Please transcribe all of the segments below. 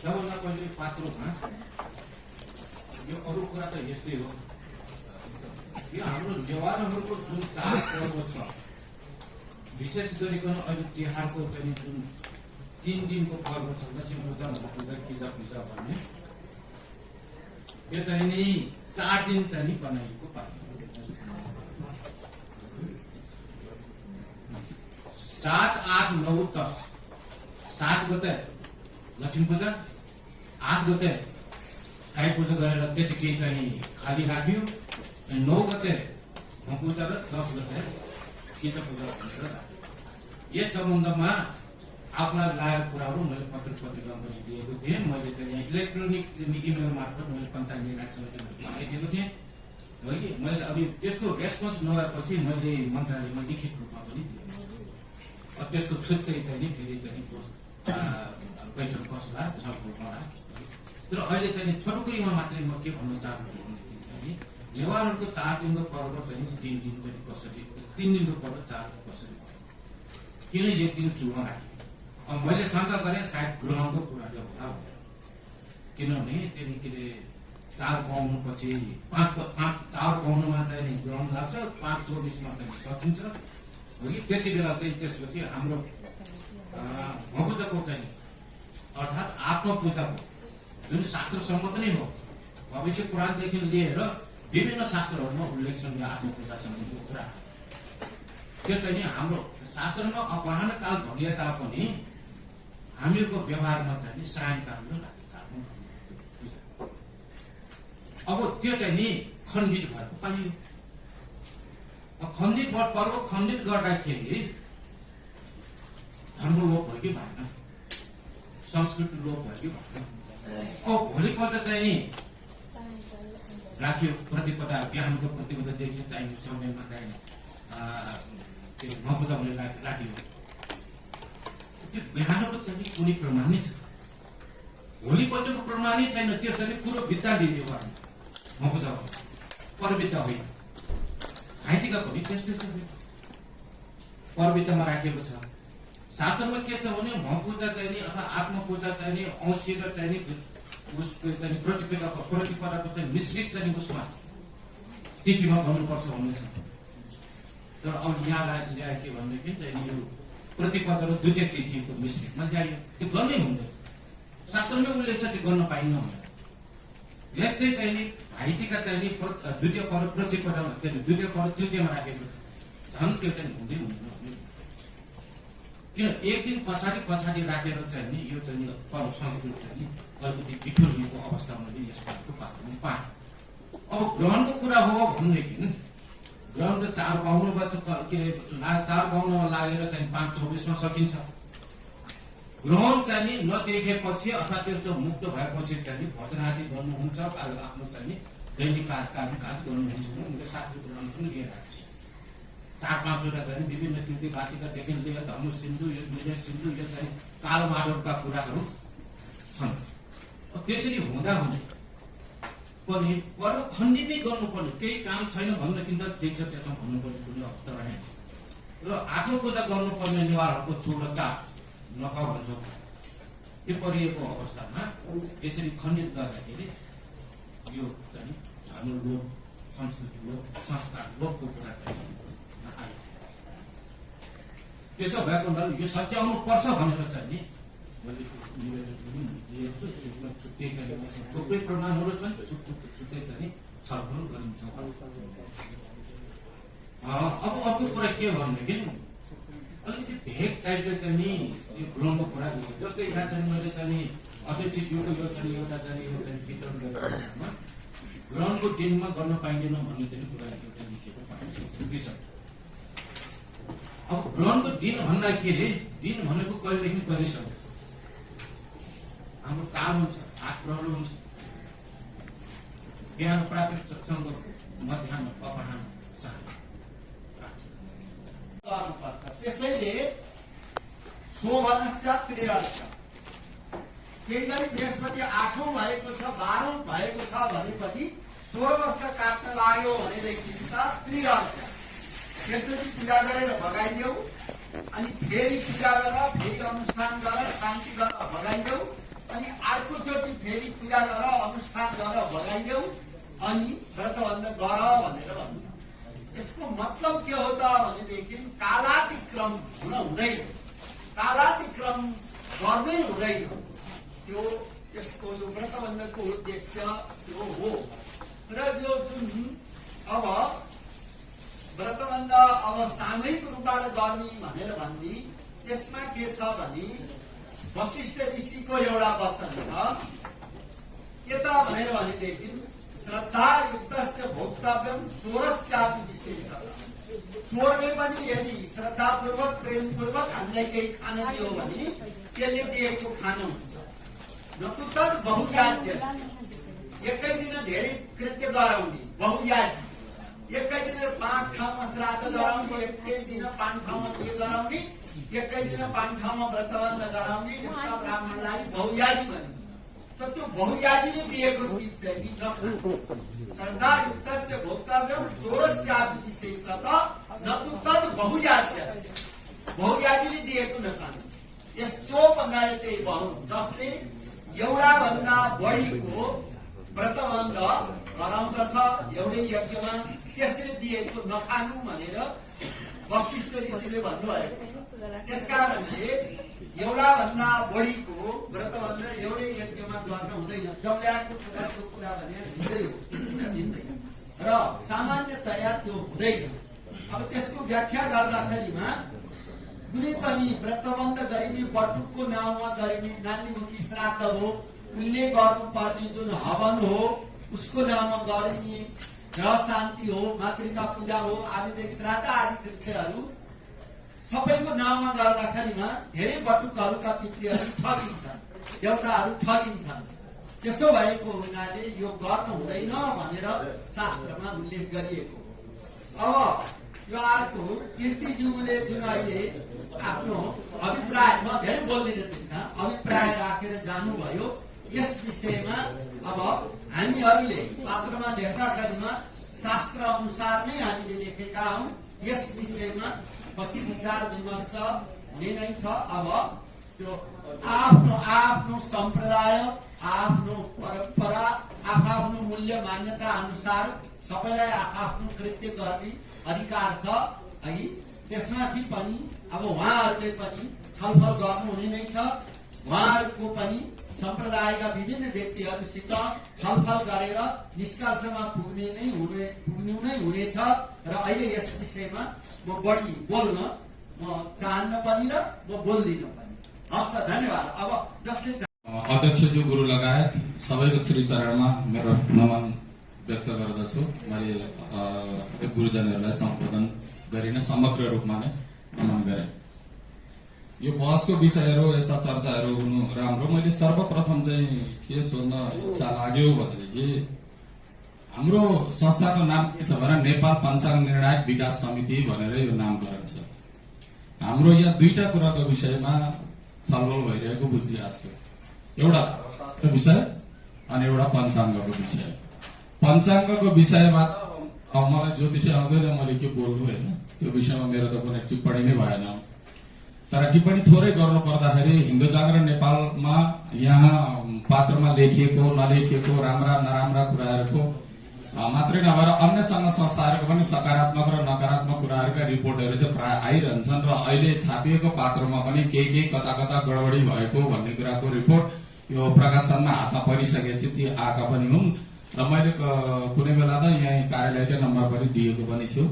सबभन्दा पहिले पात्रोमा यो अरू कुरा त यस्तै हो। यो हाम्रो नेवारहरूको जुन चाड पर्व छ, विशेष गरिकन अहिले तिहारको चाहिँ जुन 3 दिनको पर्व छ, लक्ष्मी पूजा, पूजा, पूजा पूजा भन्ने, यो चाहिँ नि 4 दिन चाहिँ बनाइएको पाइन्छ। 7, 8, 9, 10 7 गते लक्ष्मी पूजा, 8 गते गाई पूजा गरेर त्यतिकै चाहिँ खाली राख्यो, 9 गते पूजा र 10 गते पूजा गरेर राख्यो। यस सम्बन्धमा आफूलाई लागेको कुराहरू मैले पत्रिकामा पनि दिएको थिएँ। मैले चाहिँ यहाँ इलेक्ट्रोनिक इमेल मार्फत मैले पञ्चायत निर्वाचन समितिमा पठाइदिएको थिएँ है कि मैले अब त्यसको रेस्पोन्स नभएपछि मैले मन्त्रालयमा लिखित रूपमा पनि दिएको छु। त्यसको छुट्टै चाहिँ फेरि चाहिँ बैठक बस्ला, छलफल गरौँला। तर अहिले चाहिँ छोटोकरीमा मात्रै म के भन्न चाहन्छु भने नेवारहरूको 4 दिनको पर्व चाहिँ 3 दिन पनि कसरी, 3 दिनको पर्व 4 दिन कसरी किन 1 दिन चुनाव राख्यो। अब मैले शङ्का गरेँ सायद ग्रहणको कुराले होला भनेर, किनभने त्यहाँदेखि के अरे 4 पाउनुपछि 4 पाउनुमा चाहिँ ग्रहण लाग्छ, 5:24मा चाहिँ सकिन्छ हो कि। त्यति बेला चाहिँ त्यसपछि हाम्रो भगवतको चाहिँ अर्थात् आत्मपूजाको जुन शास्त्र सम्मत नै हो, भविष्य पुराणदेखि लिएर विभिन्न शास्त्रहरूमा उल्लेख छ यो आत्मपूजा सम्बन्धीको कुरा। त्यो चाहिँ हाम्रो शास्त्रमा अपराह्न काल भनिए तापनि हामीहरूको व्यवहारमा चाहिँ सायंकाल र रातिकालमा अब त्यो चाहिँ नि खण्डित भएको पाइयो। खण्डित पर्व खण्डित गर्दाखेरि धर्म लोप भयो कि भएन, संस्कृति लोप भयो कि भएन। अब भोलिपल्ट चाहिँ राख्यो प्रतिपदा, बिहानको प्रतिपदादेखि चाहिँ समयमा चाहिँ भपूजा हुने राखियो। त्यो बिहानको चाहिँ कुनै प्रमाणित छ, भोलिपल्टको प्रमाणित छैन। त्यसरी पुरो बित्ता दिने हो भपूजा, परबित्ता होइन। घाइतेका पनि त्यस्तै छ, परबित्तामा राखिएको छ। शास्त्रमा के छ भने भपूजा चाहिँ नि अथवा आत्मपूजा चाहिँ नि औँसी र चाहिँ नि उसको चाहिँ प्रतिपदाको चाहिँ मिश्रित चाहिँ उसमा तिथिमा गर्नुपर्छ भन्ने छ। तर अब यहाँ ल्याए के भनेदेखि चाहिँ यो प्रतिपदा र द्वितीय तिथिको मिश्रितमा ल्यायो, त्यो गर्नै हुँदैन। शास्त्रमै उल्लेख छ त्यो गर्न पाइन्न भनेर। यस्तै चाहिँ नि घाइतेका चाहिँ नि द्वितीय पर्व प्रतिपदामा, द्वितीय पर्व तृतीयमा राखेको छ, झन् त्यो चाहिँ हुँदै हुँदैन। किन 1 दिन पछाडि राखेर चाहिँ नि यो चाहिँ पर्व संस्कृति चाहिँ नि अलिकति बिखुरिएको अवस्था मैले यसपालिको पात्रमा पाएँ। अब ग्रहणको कुरा हो भनेदेखि ग्रहण त 4 पाउनु के अरे 4 पाउनमा लागेर चाहिँ 5:24मा सकिन्छ। ग्रहण चाहिँ नि नदेखेपछि अथवा त्यो मुक्त भएपछि चाहिँ नि भजन आदि गर्नुहुन्छ, आफ्नो चाहिँ नि दैनिक काज गर्नुहुन्छ भने उनले शास्त्रीय ग्रहण पनि लिएर आएको छ। 4-5वटा चाहिँ विभिन्न कृति वाटिकादेखि लिएर धर्म सिन्धु, यो विजय सिन्धु, यो चाहिँ कालमाडवका कुराहरू छन्। त्यसरी हुँदा पनि पर्व खण्डितै गर्नुपर्ने, केही काम छैन भनेदेखि त ठिक छ, त्यसमा भन्नुपर्ने कुनै अवस्था रहेन। र आत्मपूजा गर्नुपर्ने नेवारहरूको ठुलो चाड नखा भन्छ, त्यो परिएको अवस्थामा यसरी खण्डित गर्दाखेरि यो चाहिँ हाम्रो लोक, संस्कृति लोक, संस्कार लोकको कुरा चाहिँ आयो। त्यसो भएको हुनाले यो सच्याउनु पर्छ भनेर चाहिँ नि मैले निवेदन पनि दिएको छु। यसमा छुट्टै चाहिँ थुप्रै प्रमाणहरू छन्, छुट्टै चाहिँ छलफल गरिन्छ। अब अर्को कुरा के भनेदेखि अलिकति भेग टाइपले चाहिँ नि यो ग्रहणको कुरा दिएको। जस्तै यहाँ चाहिँ मैले चाहिँ अध्यक्षज्यूको यो चाहिँ एउटा चाहिँ वितरण गरेको ग्रहणको दिनमा गर्न पाइँदैन भन्ने चाहिँ कुरा एउटा लेखेको पाइन्छ विषय। अब ग्रहणको दिन भन्दाखेरि दिन भनेको कहिलेदेखि गरिसक्यो। हाम्रो काम हुन्छ, 8 प्रहर हुन्छ, बिहान प्रातसँग मध्याह्न अपराह्न त्यसैले शोभनस्य त्रिहर्ष केही गरी बृहस्पति 8औं भएको छ, 12औं भएको छ भनेपछि 16 वर्ष काट्न लाग्यो भनेदेखि त्रिहर्ष त्यसपछि पूजा गरेर भगाइदेऊ, अनि फेरि पूजा गर, फेरि अनुष्ठान गर, शान्ति गर भगाइदेऊ, अनि अर्कोचोटि फेरि पूजा गर अनुष्ठान गर भगाइदेऊ अनि व्रतबन्ध गर भनेर भन्छ। यसको मतलब के हो त भनेदेखि कालातिक्रम हुन हुँदैन, कालातिक्रम गर्नै हुँदैन। त्यो यसको यो व्रतबन्धको उद्देश्य त्यो हो। र जो जुन अब व्रतबन्ध अब सामूहिक रूपबाट गर्ने भनेर भन्ने त्यसमा के छ भने वशिष्ठ ऋषिको एउटा वचन छ के त भनेर भनेदेखि श्रद्धायुक्तस्य भोक्तव्यम चोरस्यापि विशेषतः। चोरले पनि यदि श्रद्धापूर्वक प्रेमपूर्वक हामीलाई केही खान दियो भने त्यसले दिएको खानु हुन्छ। नपुतन बहुयाज्य, एकै दिन धेरै कृत्य गराउने बहुयाजी, एकै दिन 5 ठाउँमा श्राद्ध गराउने, एकै दिन 5 ठाउँमा के गराउने, एकै दिन 5 ठाउँमा व्रतबन्ध गराउने, यस्ता ब्राह्मणलाई बहुयाजी भनिन्छ। त त्यो बहुयाजीले दिएको चिज चाहिँ श्रद्धायुक्तस्य भोक्तव्यम चोरस्यापि विशेषतः न तु तद् बहुयाज्यस्य। बहुयाजीले दिएको नखानु। यस्तो भन्नाले बहु जसले एउटा भन्दा बढीको व्रतबन्ध गराउँदछ एउटै यज्ञमा त्यसले दिएको नखानु भनेर वशिष्ठ ऋषिले भन्नुभएको छ। त्यसकारणले एउटा भन्दा बढीको व्रतबन्ध एउटै यज्ञमा गर्न हुँदैन। जौल्याको कुरा भने भिन्दै हो, भिन्दै र सामान्यतया त्यो हुँदैन। अब त्यसको व्याख्या गर्दाखेरिमा कुनै पनि व्रतबन्ध गरिने बटुकको नाउँमा गरिने नानीमुखी श्राद्ध हो, उसले गर्नुपर्ने जुन हवन हो उसको नाममा गरिने ग्रह शान्ति हो, मातृका पूजा हो, आदिदेखि श्राद्ध आदि कृत्यहरू सबैको नाममा गर्दाखेरिमा धेरै बटुकहरूका पितृहरू ठगिन्छन्, देवताहरू ठगिन्छन्। त्यसो भएको हुनाले यो गर्नु हुँदैन भनेर शास्त्रमा उल्लेख गरिएको। अब यो अर्को कीर्तिज्यूले जुन अहिले आफ्नो अभिप्राय, म धेरै बोल्दिनँ त्यसमा, अभिप्राय राखेर जानुभयो यस विषयमा। अब हामीहरूले पात्रमा लेख्दाखेरिमा शास्त्र अनुसार नै हामीले लेखेका हौं। यस विषयमा पछि विचार विमर्श हुने नै छ। अब त्यो आफ्नो आफ्नो सम्प्रदाय, आफ्नो परम्परा, आफ्नो मूल्य मान्यता अनुसार सबैलाई आफ्नो कृत्य गर्ने अधिकार छ है। त्यसमाथि पनि अब उहाँहरूले पनि छलफल गर्नुहुने नै छ। उहाँहरूको पनि सम्प्रदायका विभिन्न व्यक्तिहरूसित छलफल गरेर निष्कर्षमा पुग्नु नै हुनेछ। र अहिले यस विषयमा म बढी बोल्न म चाहन्न पनि र म बोल्दिन पनि। हस् त, धन्यवाद। अब जसले अध्यक्षज्यू गुरु लगायत सबैको श्रीचरणमा मेरो नमन व्यक्त गर्दछु। मैले गुरुजनहरूलाई सम्बोधन गरिन समग्र रूपमा नै नमन गरेँ। यो बहसको विषयहरू, यस्ता चर्चाहरू हुनु राम्रो। मैले सर्वप्रथम चाहिँ के सोध्न इच्छा लाग्यो भनेदेखि हाम्रो संस्थाको नाम के छ भने नेपाल पञ्चाङ्ग निर्णायक विकास समिति भनेर यो नामकरण छ। हाम्रो यहाँ दुईटा कुराको विषयमा छलफल भइरहेको बुझिरहेको छु। एउटा विषय अनि एउटा पञ्चाङ्गको विषय। पञ्चाङ्गको विषयमा मलाई ज्योतिषी आउँदैन, मैले के बोल्नु होइन, त्यो विषयमा मेरो त कुनै टिप्पणी नै भएन। तर टिप्पणी थोरै गर्नु पर्दाखेरि हिन्दू जागरण नेपालमा यहाँ पात्रमा लेखिएको नलेखिएको राम्रा नराम्रा कुराहरूको मात्रै नभएर अन्य सङ्घ संस्थाहरूको पनि सकारात्मक र नकारात्मक कुराहरूका रिपोर्टहरू चाहिँ प्राय आइरहन्छन्। र अहिले छापिएको पात्रमा पनि केही कता कता गडबडी भएको भन्ने कुराको रिपोर्ट यो प्रकाशनमा हातमा परिसकेपछि ती आएका पनि हुन्। र मैले कुनै बेला त यहाँ कार्यालयकै नम्बर पनि दिएको पनि छु।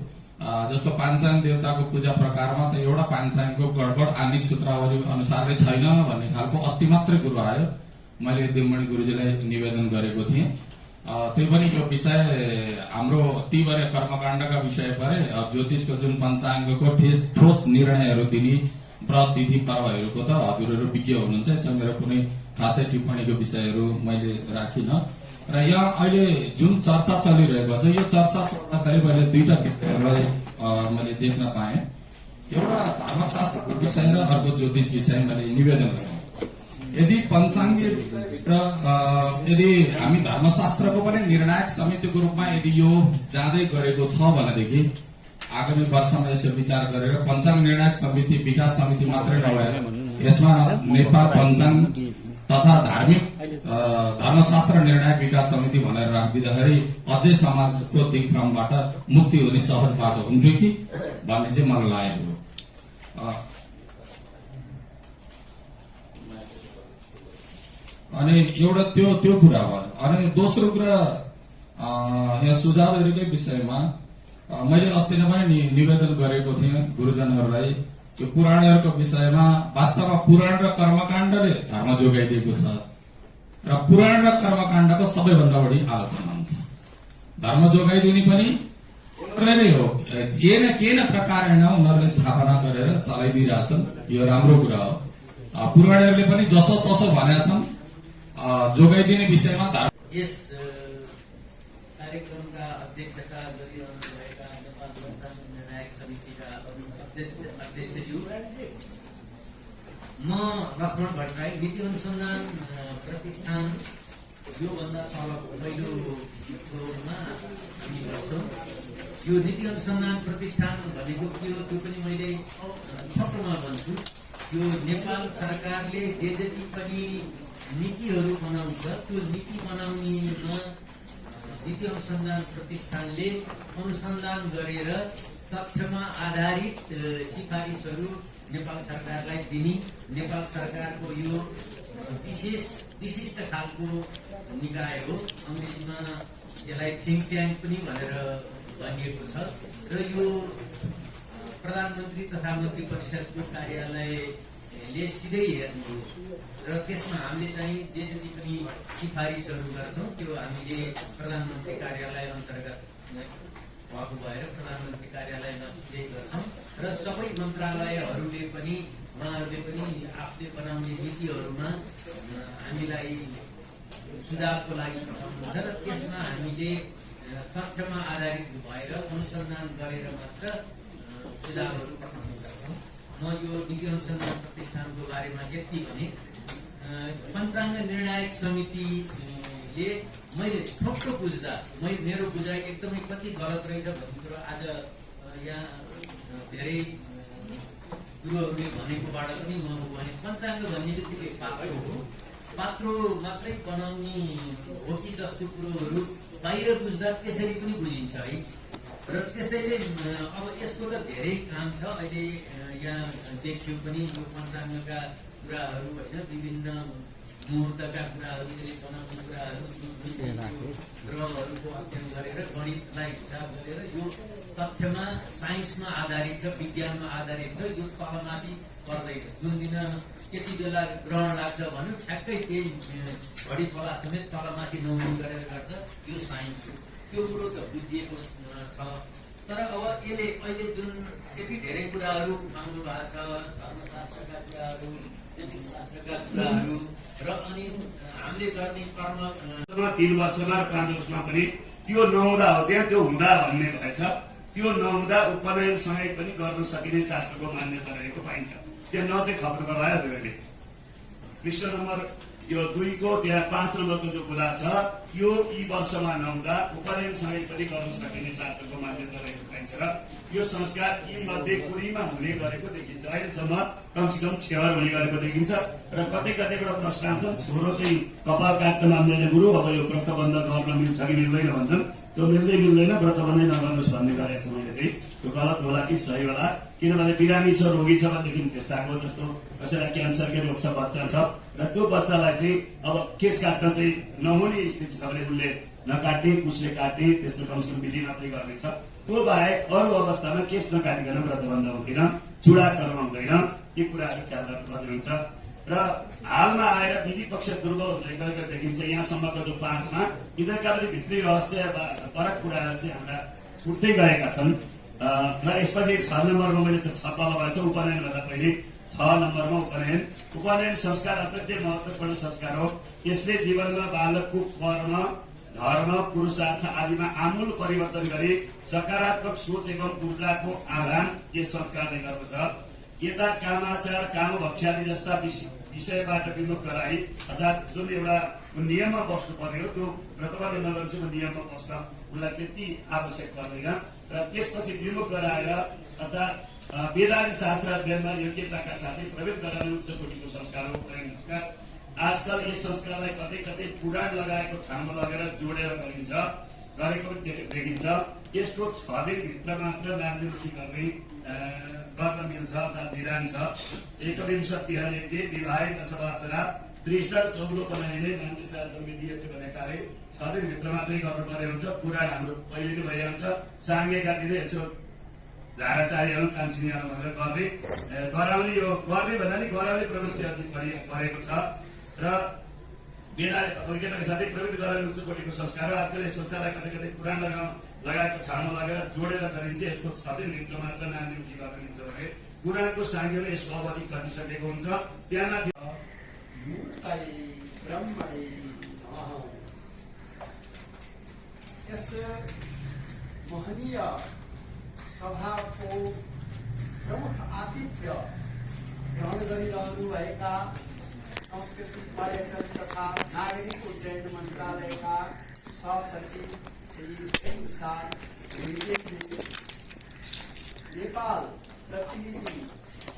जस्तो पाञ्चाङ देवताको पूजा प्रकारमा त एउटा पाञ्चाङको गडबड आर्थिक सूत्रावली अनुसारले छैन भन्ने खालको अस्ति मात्रै कुरो आयो। मैले देवमणि गुरुजीलाई निवेदन गरेको थिएँ। त्यो पनि यो विषय हाम्रो तीव्र कर्मकाण्डका विषय परे ज्योतिषको जुन पञ्चाङ्गको ठोस निर्णयहरू दिने व्रत तिथि पर्वहरूको त हजुरहरू विज्ञ हुनुहुन्छ। यसमा मेरो कुनै खासै टिप्पणीको विषयहरू मैले राखिनँ। र यहाँ अहिले जुन चर्चा चलिरहेको छ यो चर्चा चल्दाखेरि मैले दुईटा विषयहरूलाई मैले देख्न पाएँ। एउटा धर्मशास्त्रको विषय र अर्को ज्योतिष विषय मैले निवेदन गरेँ। यदि पञ्चाङ्गीय र यदि हामी धर्मशास्त्रको पनि निर्णायक समितिको रूपमा यदि यो जाँदै गरेको छ भनेदेखि आगामी वर्षमा यसो विचार गरेर पञ्चाङ्ग निर्णायक समिति विकास समिति मात्रै नभएर यसमा नेपाल पञ्चाङ्ग तथा धार्मिक धर्मशास्त्र निर्णायक विकास समिति भनेर राखिदिँदाखेरि अझै समाजको दिग्भ्रमबाट मुक्ति हुने सहज बाटो हुन्थ्यो कि भन्ने चाहिँ मलाई लागेको हो। अनि एउटा त्यो कुरा भयो। अनि दोस्रो कुरा यहाँ सुझावहरूकै विषयमा मैले अस्ति नै पनि निवेदन गरेको थिएँ गुरुजनहरूलाई। त्यो पुराणहरूको विषयमा वास्तवमा पुराण र कर्मकाण्डले धर्म जोगाइदिएको छ र पुराण र कर्मकाण्डको सबैभन्दा बढी आलोचना हुन्छ। धर्म जोगाइदिने पनि उनीहरूले नै हो, के न प्रकारेण उनीहरूले स्थापना गरेर चलाइदिइरहेछन्। यो राम्रो कुरा हो। पुराणहरूले पनि जसो तसो भनेका छन्। जोगाइदिने विषयमा यस कार्यक्रमका अध्यक्षता गरिरहनु भएका नेपाल पञ्चाङ्ग निर्णायक समितिका अध्यक्षज्यू, म लक्ष्मण भट्टराई, नीति अनुसन्धान प्रतिष्ठान योभन्दा पहिलो फ्लोरमा हामी बस्छौँ। यो नीति अनुसन्धान प्रतिष्ठान भनेको के हो त्यो पनि मैले छोटोमा भन्छु। यो नेपाल सरकारले जे जति पनि नीतिहरू बनाउँछ त्यो नीति बनाउनेमा नीति अनुसन्धान प्रतिष्ठानले अनुसन्धान गरेर तथ्यमा आधारित सिफारिसहरू नेपाल सरकारलाई दिने, नेपाल सरकारको यो विशिष्ट खालको निकाय हो। अङ्ग्रेजीमा यसलाई थिङ्क ट्याङ्क पनि भनेर भनिएको छ। र यो प्रधानमन्त्री तथा मन्त्री परिषदको कार्यालयले सिधै हेर्ने हो र त्यसमा हामीले चाहिँ जे जति पनि सिफारिसहरू गर्छौँ त्यो हामीले प्रधानमन्त्री कार्यालय अन्तर्गत भएको भएर प्रधानमन्त्री कार्यालयमा सिधै गर्छौँ र सबै मन्त्रालयहरूले पनि उहाँहरूले पनि आफूले बनाउने नीतिहरूमा हामीलाई सुझावको लागि पठाउनुहुन्छ र त्यसमा हामीले तथ्यमा आधारित भएर अनुसन्धान गरेर मात्र सुझावहरू पठाउने गर्छौँ। म यो नीति अनुसन्धान प्रतिष्ठानको बारेमा यति भने पञ्चाङ्ग निर्णायक समितिले मैले ठोक्टो बुझ्दा मेरो बुझाइ एकदमै कति गलत रहेछ भन्ने कुरो आज यहाँ धेरै गुरुहरूले भनेकोबाट पनि म भने पञ्चाङ्ग भन्ने बित्तिकै पात्रो हो, पात्रो मात्रै बनाउने हो कि जस्तो कुरोहरू बाहिर बुझ्दा त्यसरी पनि बुझिन्छ है। र त्यसैले अब यसको त धेरै काम छ। अहिले यहाँ देखियो पनि यो पञ्चाङ्गका कुराहरू होइन, विभिन्न मुहुर्तका कुराहरू, त्यसले बनाउने कुराहरू, ग्रहहरूको अध्ययन गरेर गणितलाई हिसाब गरेर यो तथ्यमा साइन्समा आधारित छ, विज्ञानमा आधारित छ। यो तलमाथि पर्दैन। जुन दिन यति बेला ग्रहण लाग्छ भन्यो ठ्याक्कै त्यही घडी पला समेत तलमाथि नहुने गरेर गर्छ। यो साइन्स हो, त्यो कुरो त बुझिएको छ। तर अब यसले अहिले जुन यति धेरै कुराहरू उठाउनु भएको छ, धर्मशास्त्रका कुराहरू, नीतिशास्त्रका कुराहरू र अनि हामीले गर्ने कर्म 3 वर्षमा र 5 वर्षमा पनि त्यो नहुँदा हो त्यहाँ त्यो हुँदा भन्ने भएछ। त्यो नहुँदा उपनयनसँगै पनि गर्न सकिने शास्त्रको मान्यता रहेको पाइन्छ। त्यहाँ न चाहिँ थप्नु भयो धेरैले। पृष्ठ नम्बर यो 2 को त्यहाँ 5 नम्बरको जो कुरा छ, यो यी वर्षमा नहुँदा उपनयनसँगै पनि गर्न सकिने शास्त्रको मान्यता रहेको पाइन्छ र यो संस्कार यी मध्ये कुरीमा हुने गरेको देखिन्छ। अहिलेसम्म कमसेकम 6 हुने गरेको देखिन्छ र कतैबाट प्रश्न आउँछन्, छोरो चाहिँ कपाल काट्न मान्दैन गुरु, अब यो व्रतबन्ध गर्न मिल्छ कि मिल्दैन भन्छन्। त्यो मिल्दैन, व्रतबन्धै नगर्नुहोस् भन्ने गरेको छु मैले चाहिँ। त्यो गलत होला कि सही होला, किनभने बिरामी छ, रोगी छ भनेदेखि त्यस्ताको जस्तो कसैलाई क्यान्सरकै रोग छ, बच्चा छ र त्यो बच्चालाई चाहिँ अब केस काट्न चाहिँ नहुने स्थिति छ भने उसले नकाट्ने, उसले काट्ने, त्यसको कमसेकम विधि मात्रै गर्ने छ। त्यो बाहेक अरू अवस्थामा केस नकाटिकन व्रतबन्ध हुँदैन, चुडा कर्म हुँदैन। यी कुराहरू ख्याल गर्नुपर्ने हुन्छ। र हालमा आएर विधि पक्ष दुर्बल हुँदै गएको देखिन्छ। यहाँसम्मको जो 5 मा यिनीहरूका पनि भित्री रहस्य परक कुराहरू चाहिँ हाम्रा छुट्दै गएका छन्। र यसपछि 6 नम्बरमा मैले त्यो छलफल भएको छ। उपनयनभन्दा पहिले 6 नम्बरमा उपनयन संस्कार अत्यन्तै महत्त्वपूर्ण संस्कार हो। यसले जीवनमा बालकको कर्म, धर्म, पुरुषार्थ आदिमा आमूल परिवर्तन गरी सकारात्मक सोच एवं ऊर्जाको आदान यस संस्कारले गर्दछ। यता कामाचार, कामभक्ष्यादि जस्ता विषयबाट विमुख गराई अर्थात् जुन एउटा नियममा बस्नु पर्ने हो त्यो व्रतबन्ध नगर्छु नियममा बस्न उसलाई त्यति आवश्यक पर्दैन। र त्यसपछि विमुख गराएर अर्थात् वेदान्त शास्त्र अध्ययनमा योग्यताका साथै प्रवेश गराउने उच्च कोटिको संस्कार हो उपनयन संस्कार। आजकल यस संस्कारलाई कतै कतै पुराण लगाएको ठाउँमा लगेर जोडेर गरेको देखिन्छ। यसको 6 दिनभित्र मात्र नामजुक्ति गर्न मिल्छ अर्थात् विधान छ। एकविंशतिहरुले विवाहित सभासरा त्रिशत चौलोपनाइले मान्छे श्राद्ध विधिहरूले भनेकाले 6 दिनभित्र मात्रै गर्नुपर्ने हुन्छ। पुराण हाम्रो पहिले नै भइहाल्छ। साङ्गेका दिने यसो झाराटारीहरू कान्छिनीहरू भनेर गराउने यो गर्ने भन्दा नि गराउने प्रवृत्ति अझै बढेको छ र केटाको साथै प्रवृत्ति गराउने उच्च कोटिको संस्कार हो। आजकल यस संस्कारलाई कतै कतै पुराण लगाएको ठाउँमा लगेर जोडेर गरिन्छ। यसको 6 दिनभित्र मात्र नामजुक्ति गर्न मिल्छ भने पुराणको साङ्गेले यसको अवधि घटिसकेको हुन्छ। त्यहाँमाथि मूर्तये ब्रह्मणे नमः। यस महनीय सभाको प्रमुख आतिथ्य ग्रहण गरिरहनुभएका संस्कृति पर्यटन तथा नागरिक उड्डयन मन्त्रालयका सहसचिव श्री प्रेमप्रसाद घिमिरेज्यू, नेपाल प्रतिनिधि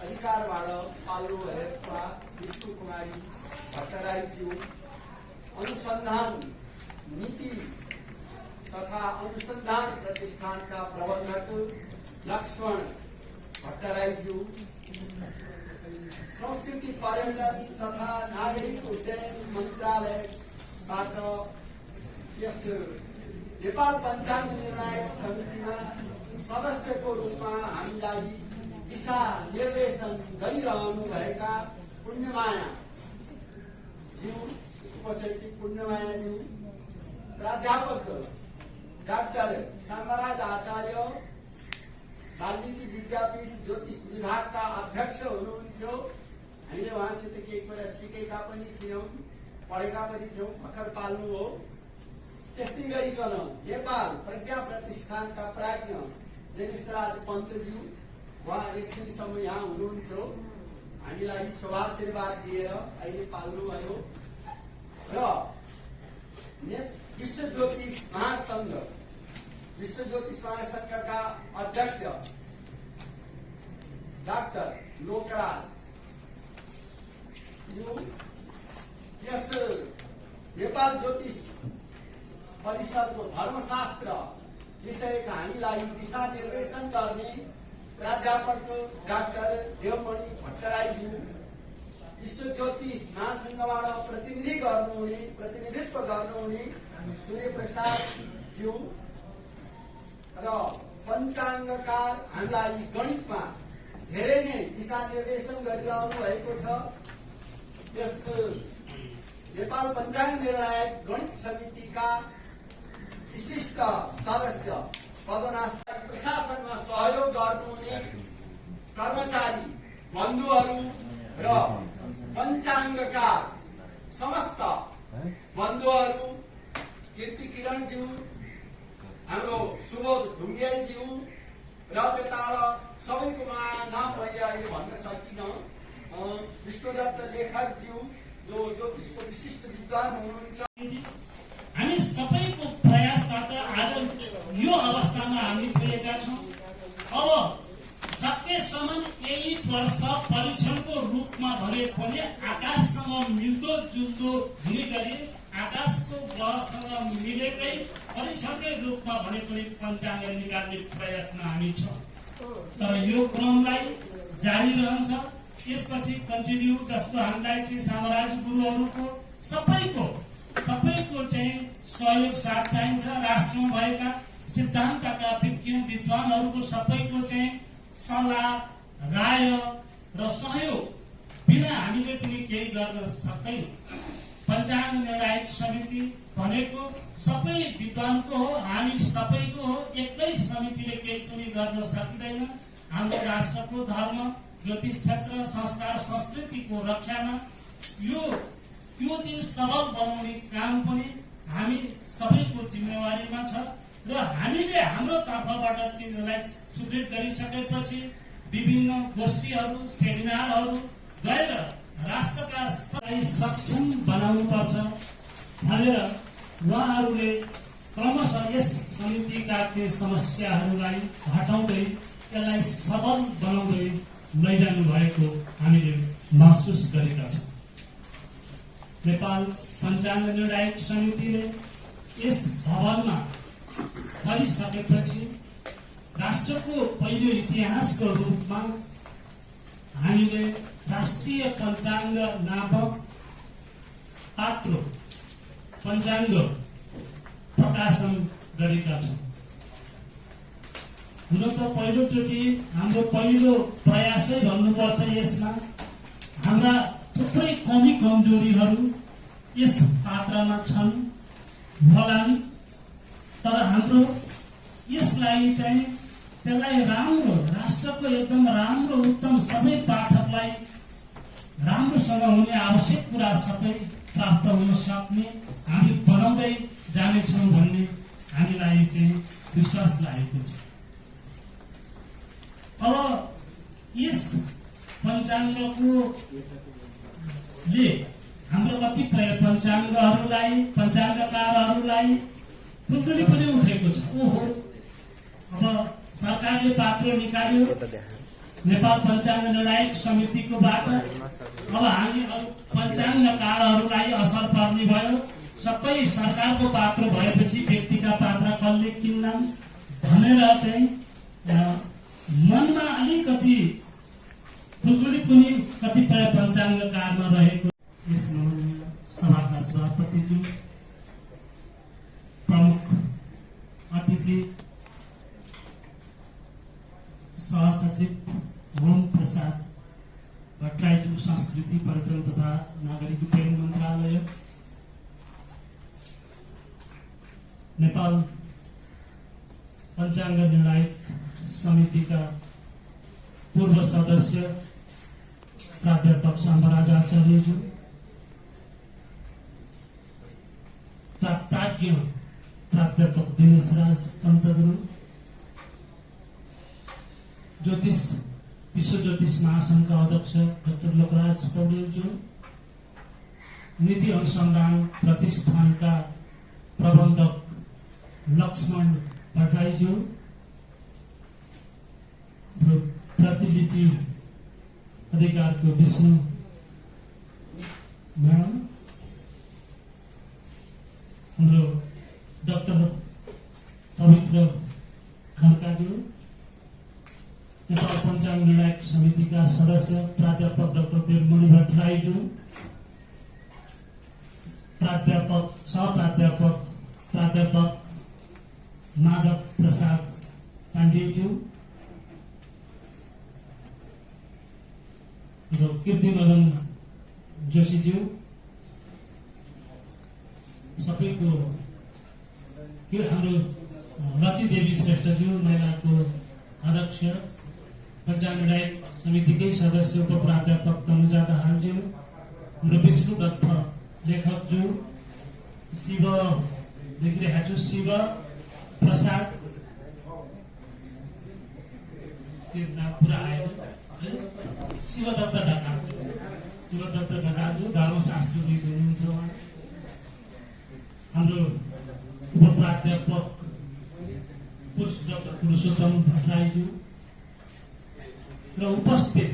अधिकारबाट पाल्नु भएका विष्णु कुमारी भट्टराईज्यू, अनुसन्धान नीति तथा अनुसन्धान प्रतिष्ठानका प्रबन्धक लक्ष्मण भट्टराईज्यू, संस्कृति पर्यटन तथा नागरिक उड्डयन मन्त्रालयबाट यस नेपाल पञ्चाङ्ग निर्णायक समितिमा सदस्यको रूपमा हामीलाई दिशा निर्देशन गरिरहनुभएका पुण्यमाया ज्यू, उपसचिव पुण्यमाया ज्यू, प्राध्यापक डाक्टर शामराज आचार्य, वाल्मीकि विद्यापीठ ज्योतिष विभागका अध्यक्ष हुनुहुन्थ्यो। हामीले उहाँसित केही कुरा सिकेका पनि थियौँ, पढेका पनि थियौँ, भर्खर पाल्नु हो। त्यस्तै गरिकन नेपाल प्रज्ञा प्रतिष्ठानका प्राज्ञ जनेशराज पन्तज्यू, उहाँ एकछिनसम्म यहाँ हुनुहुन्थ्यो, हामीलाई शुभाशीर्वाद दिएर अहिले पाल्नुभयो। र विश्व ज्योतिष महासंघका अध्यक्ष डाक्टर लोकराज, यस नेपाल ज्योतिष परिषदको धर्मशास्त्र विषयका हामीलाई दिशा निर्देशन गर्ने प्राध्यापक डाक्टर देवमणि भट्टराईज्यू, विश्व ज्योतिष महासंघबाट प्रतिनिधित्व गर्नुहुने सूर्य प्रसाद ज्यू र पञ्चाङ्गकार हामीलाई गणितमा धेरै नै दिशा निर्देशन गरिरहनु भएको छ। यस नेपाल पञ्चाङ्ग निर्णायक गणित समितिका विशिष्ट सदस्य पदनाथ, प्रशासनमा सहयोग गर्नुहुने कर्मचारी बन्धुहरू र पञ्चाङ्गकार समस्त बन्धुहरू, कीर्ति किरणज्यू, हाम्रो सुबोध ढुङ्गेलज्यू र त्यता सबैको नाम मैले अहिले भन्न सकिनँ, विष्णुदत्त लेखकज्यू जो ज्योतिषको विशिष्ट विद्वान हुनुहुन्छ। हामी सबैको प्रयासबाट आज यो अवस्थामा हामी पुगेका छौँ। अब सकेसम्म यही वर्ष परीक्षणको रूपमा भने पनि आकाशसँग मिल्दो जुल्दो हुने गरी आकाशको ग्रहसँग मिलेकै परीक्षणकै रूपमा भने पनि पञ्चाङ्ग निकाल्ने प्रयासमा हामी छौँ। तर यो क्रमलाई जारी रहन्छ। त्यसपछि कन्टिन्यू जस्तो हामीलाई चाहिँ साम्राज्य गुरुहरूको सबैको चाहिँ सहयोग साथ चाहिन्छ। राष्ट्रमा भएका सिद्धान्तका विज्ञ विद्वानहरूको सबैको चाहिँ सल्लाह, राय र सहयोग बिना हामीले पनि केही गर्न सक्दैनौँ। पञ्चाङ्ग निर्णायक समिति भनेको सबै विद्वानको हो, हामी सबैको हो। एकै समितिले केही पनि गर्न सकिँदैन। हाम्रो राष्ट्रको धर्म, ज्योतिष क्षेत्र, संस्कार, संस्कृतिको रक्षामा यो चाहिँ सबल बनाउने काम पनि हामी सबैको जिम्मेवारीमा छ र हामीले हाम्रो तर्फबाट तिनीहरूलाई सुदृढ गरिसकेपछि विभिन्न गोष्ठीहरू, सेमिनारहरू गएर राष्ट्रका सक्षम बनाउनुपर्छ भनेर उहाँहरूले क्रमशः यस समितिका चाहिँ समस्याहरूलाई हटाउँदै यसलाई सबल बनाउँदै लैजानु भएको हामीले महसुस गरेका छौँ। नेपाल पञ्चाङ्ग निर्णायक समितिले यस भवनमा छरिसकेपछि राष्ट्रको पहिलो इतिहासको रूपमा हामीले राष्ट्रिय पञ्चाङ्ग नामक पात्रो पञ्चाङ्ग प्रकाशन गरेका छौँ। हुन त पहिलोचोटि हाम्रो पहिलो प्रयासै भन्नुपर्छ। यसमा हाम्रा थुप्रै कमी कमजोरीहरू यस पात्रमा छन् होलान्, तर हाम्रो यसलाई चाहिँ त्यसलाई राम्रो राष्ट्रको एकदम राम्रो उत्तम सबै पाठकलाई राम्रोसँग हुने आवश्यक कुरा सबै प्राप्त हुन सक्ने हामी बनाउँदै जानेछौँ भन्ने हामीलाई चाहिँ विश्वास लागेको छ। अब यस पञ्चाङ्गले हाम्रो कतिपय पञ्चाङ्गकारहरूलाई खुल्दुली पनि उठेको छ। ओहो, अब सरकारले पात्र निकाल्यो नेपाल पञ्चाङ्ग निर्णायक समितिको बाट, अब हामी पञ्चाङ्गकारहरूलाई असर पर्ने भयो। सबै सरकारको पात्र भएपछि व्यक्तिका पात्र कसले किन्लान् भनेर चाहिँ मनमा अलिकति खुल्दुली पनि कतिपय पञ्चाङ्गकारमा रहेको। यस सभाका सभापतिज्यू, प्रमुख अतिथि सहसचिव होम प्रसाद भट्टराईज्यू, संस्कृति पर्यटन तथा नागरिक उड्डयन मन्त्रालय, नेपाल पञ्चाङ्ग निर्णायक समितिका पूर्व सदस्य प्राध्यापक शाम्बराज आचार्यज्यू, प्राज्ञ प्राध्यापक दिनेश राज पन्तगुरु, विश्व ज्योतिष महासंघका अध्यक्ष डाक्टर लोकराज पौडेलज्यू, नीति अनुसन्धान प्रतिष्ठानका प्रबन्धक लक्ष्मण भट्टराईज्यू, प्रतिलिपि अधिकारको विष्णु म्याडम, हाम्रो डाक्टर पवित्र खड्काज्यू, नेपाल पञ्चाङ्ग निर्णायक समितिका सदस्य प्राध्यापक डाक्टर देवमणि भट्टराईज्यू, सहप्राध्यापक प्राध्यापक माधव प्रसाद पाण्डेज्यू र कीर्तिमदन जोशीज्यू, सबैको हाम्रो रति देवी श्रेष्ठज्यू, महिलाको अध्यक्ष, पञ्चाङ्ग निर्णायक समितिकै सदस्य उप प्राध्यापक तनुजा दाहालज्यू, हाम्रो विष्णु दत्त लेखकज्यू, शिव देखिरहेका छु शिव प्रसाद, पुरा आयो शिवदत्त ढकालज्यू, धर्मशास्त्री हुनुहुन्छ उहाँ, हाम्रो उप प्राध्यापक डाक्टर पुरुषोत्तम भट्टराईज्यू र उपस्थित